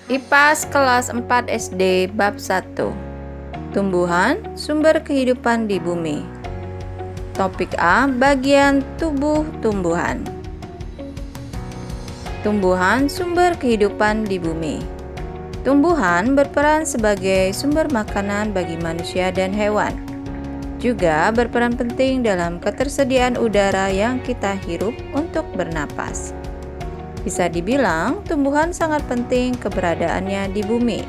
IPAS kelas 4 SD bab 1. Tumbuhan, sumber kehidupan di bumi. Topik A, bagian tubuh tumbuhan. Tumbuhan, sumber kehidupan di bumi. Tumbuhan berperan sebagai sumber makanan bagi manusia dan hewan. Juga berperan penting dalam ketersediaan udara yang kita hirup untuk bernapas. Bisa dibilang, tumbuhan sangat penting keberadaannya di bumi.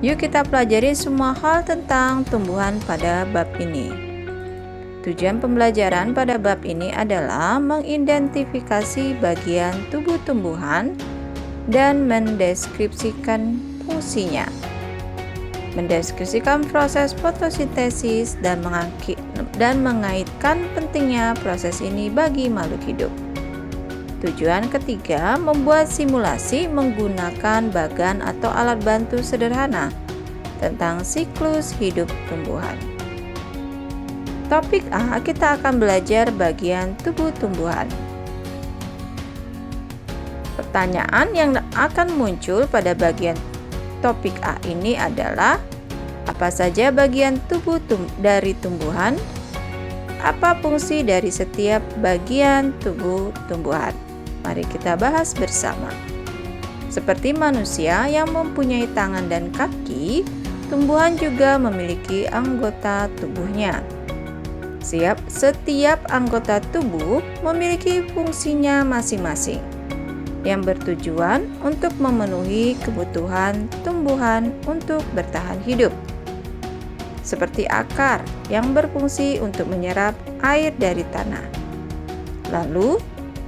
Yuk kita pelajari semua hal tentang tumbuhan pada bab ini. Tujuan pembelajaran pada bab ini adalah mengidentifikasi bagian tubuh tumbuhan dan mendeskripsikan fungsinya. Mendeskripsikan proses fotosintesis dan mengaitkan pentingnya proses ini bagi makhluk hidup. Tujuan ketiga, membuat simulasi menggunakan bagan atau alat bantu sederhana tentang siklus hidup tumbuhan. Topik A, kita akan belajar bagian tubuh tumbuhan. Pertanyaan yang akan muncul pada bagian topik A ini adalah, apa saja bagian tubuh dari tumbuhan? Apa fungsi dari setiap bagian tubuh tumbuhan? Mari kita bahas bersama. Seperti manusia yang mempunyai tangan dan kaki, tumbuhan juga memiliki anggota tubuhnya. Setiap anggota tubuh memiliki fungsinya masing-masing yang bertujuan untuk memenuhi kebutuhan tumbuhan untuk bertahan hidup. Seperti akar yang berfungsi untuk menyerap air dari tanah. Lalu,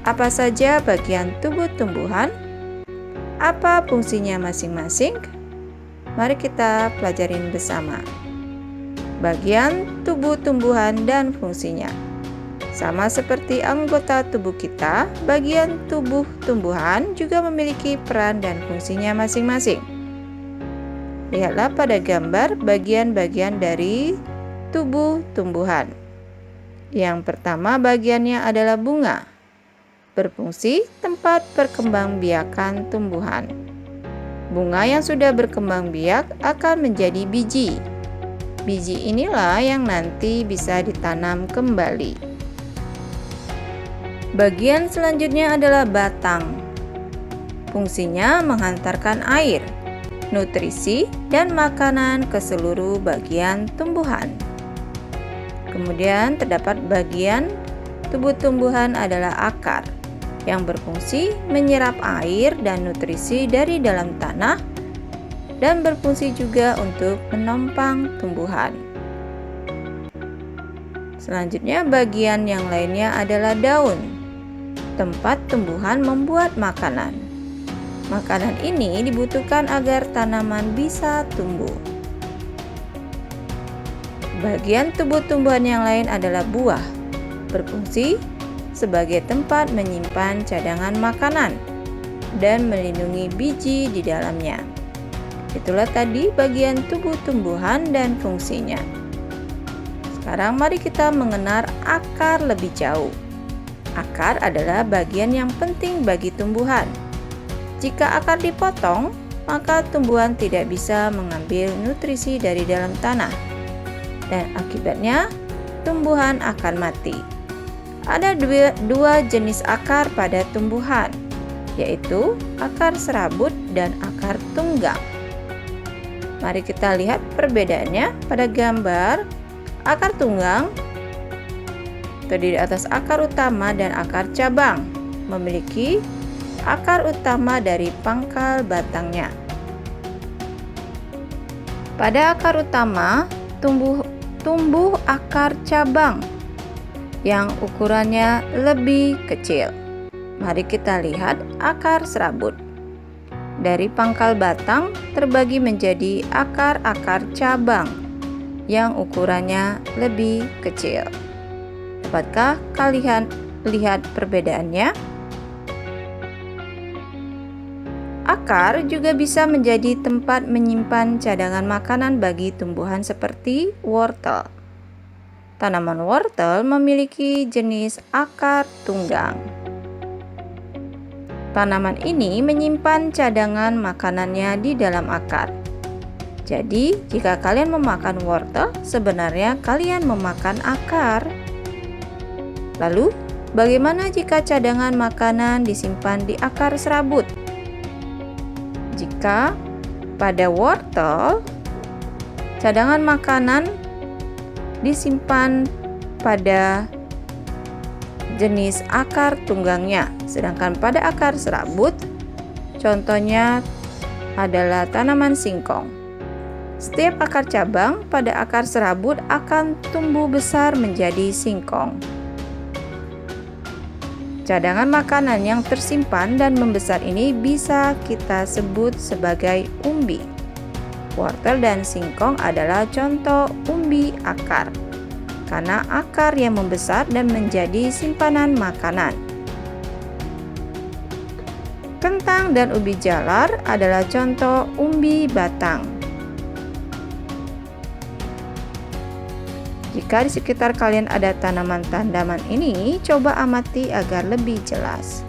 apa saja bagian tubuh tumbuhan? Apa fungsinya masing-masing? Mari kita pelajarin bersama. Bagian tubuh tumbuhan dan fungsinya. Sama seperti anggota tubuh kita, bagian tubuh tumbuhan juga memiliki peran dan fungsinya masing-masing. Lihatlah pada gambar bagian-bagian dari tubuh tumbuhan. Yang pertama bagiannya adalah bunga. Berfungsi tempat perkembangbiakan tumbuhan. Bunga yang sudah berkembang biak akan menjadi biji. Biji inilah yang nanti bisa ditanam kembali. Bagian selanjutnya adalah batang. Fungsinya menghantarkan air, nutrisi, dan makanan ke seluruh bagian tumbuhan. Kemudian terdapat bagian tubuh tumbuhan adalah akar, yang berfungsi menyerap air dan nutrisi dari dalam tanah dan berfungsi juga untuk menopang tumbuhan. Selanjutnya bagian yang lainnya adalah daun, tempat tumbuhan membuat makanan. Makanan ini dibutuhkan agar tanaman bisa tumbuh. Bagian tubuh tumbuhan yang lain adalah buah, berfungsi sebagai tempat menyimpan cadangan makanan dan melindungi biji di dalamnya. Itulah tadi bagian tubuh tumbuhan dan fungsinya. Sekarang mari kita mengenal akar lebih jauh. Akar adalah bagian yang penting bagi tumbuhan. Jika akar dipotong, maka tumbuhan tidak bisa mengambil nutrisi dari dalam tanah, dan akibatnya tumbuhan akan mati. Ada dua jenis akar pada tumbuhan, yaitu akar serabut dan akar tunggang. Mari kita lihat perbedaannya pada gambar. Akar tunggang terdiri atas akar utama dan akar cabang, memiliki akar utama dari pangkal batangnya. Pada akar utama tumbuh akar cabang yang ukurannya lebih kecil. Mari kita lihat akar serabut. Dari pangkal batang terbagi menjadi akar-akar cabang yang ukurannya lebih kecil. Dapatkah kalian lihat perbedaannya? Akar juga bisa menjadi tempat menyimpan cadangan makanan bagi tumbuhan seperti wortel. Tanaman wortel memiliki jenis akar tunggang. Tanaman ini menyimpan cadangan makanannya di dalam akar. Jadi, jika kalian memakan wortel, sebenarnya kalian memakan akar. Lalu, bagaimana jika cadangan makanan disimpan di akar serabut? Jika pada wortel, cadangan makanan disimpan pada jenis akar tunggangnya, sedangkan pada akar serabut, contohnya adalah tanaman singkong. Setiap akar cabang pada akar serabut akan tumbuh besar menjadi singkong. Cadangan makanan yang tersimpan dan membesar ini bisa kita sebut sebagai umbi. Wortel dan singkong adalah contoh umbi akar, karena akar yang membesar dan menjadi simpanan makanan. Kentang dan ubi jalar adalah contoh umbi batang. Jika di sekitar kalian ada tanaman-tanaman ini, coba amati agar lebih jelas.